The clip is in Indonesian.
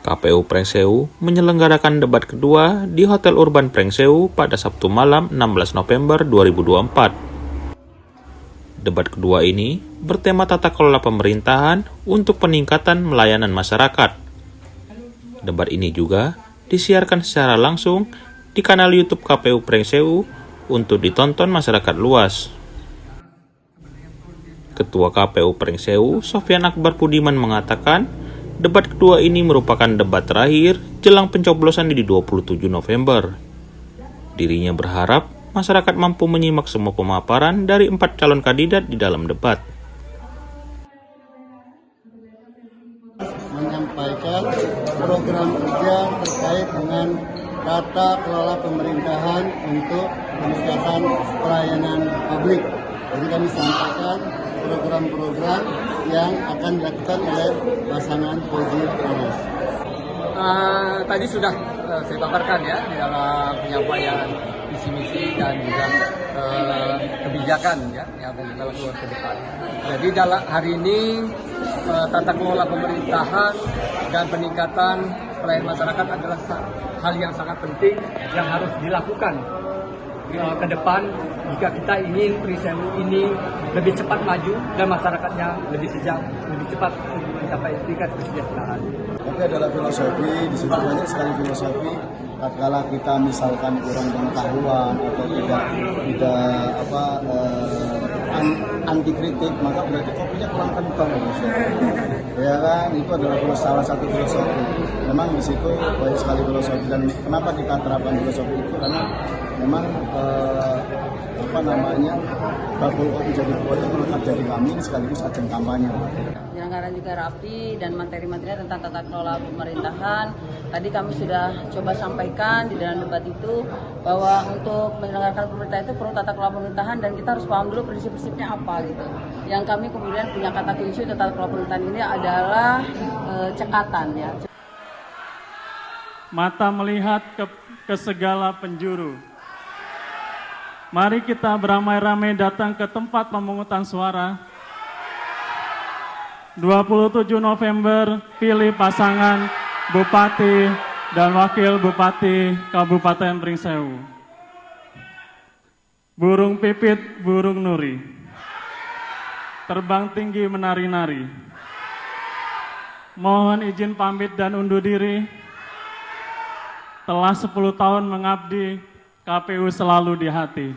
KPU Pringsewu menyelenggarakan debat kedua di Hotel Urban Pringsewu pada Sabtu malam 16 November 2024. Debat kedua ini bertema tata kelola pemerintahan untuk peningkatan melayanan masyarakat. Debat ini juga disiarkan secara langsung di kanal YouTube KPU Pringsewu untuk ditonton masyarakat luas. Ketua KPU Pringsewu, Sofyan Akbar Pudiman mengatakan, debat kedua ini merupakan debat terakhir jelang pencoblosan di 27 November. Dirinya berharap masyarakat mampu menyimak semua pemaparan dari 4 calon kandidat di dalam debat. Menyampaikan program kerja terkait dengan tata kelola pemerintahan untuk peningkatan pelayanan publik. Jadi kami sampaikan program-program yang akan dilakukan oleh pasangan Poji Prabowo. Tadi sudah saya paparkan ya di dalam penyampaian visi misi dan juga kebijakan ya yang akan kita lakukan ke depan. Jadi dalam hari ini tata kelola pemerintahan dan peningkatan pelayanan masyarakat adalah hal yang sangat penting yang harus dilakukan ke depan jika kita ingin Pringsewu ini lebih cepat maju dan masyarakatnya lebih cepat mencapai tingkat kesejahteraan. Tapi adalah filosofi, di situ banyak sekali filosofi. Tatkala kita misalkan kurang pengetahuan atau tidak anti kritik, maka berarti kopinya kurang kental. Ya kan, itu adalah salah satu filosofi. Memang di situ banyak sekali filosofi, dan kenapa kita terapkan filosofi itu karena memang Babul Kopi Jadi Polri melekat dari kami sekaligus ajang kampanye. Penyelenggaraan juga rapi dan materi-materi tentang tata kelola pemerintahan. Tadi kami sudah coba sampaikan di dalam debat itu bahwa untuk menyelenggarakan pemerintahan itu perlu tata kelola pemerintahan dan kita harus paham dulu prinsip-prinsipnya apa gitu. Yang kami kemudian punya kata kunci tata kelola pemerintahan ini adalah cekatan ya. Mata melihat ke segala penjuru. Mari kita beramai-ramai datang ke tempat pemungutan suara. 27 November, pilih pasangan Bupati dan Wakil Bupati Kabupaten Pringsewu. Burung pipit, burung nuri. Terbang tinggi menari-nari. Mohon izin pamit dan undur diri. Telah 10 tahun mengabdi, KPU selalu di hati.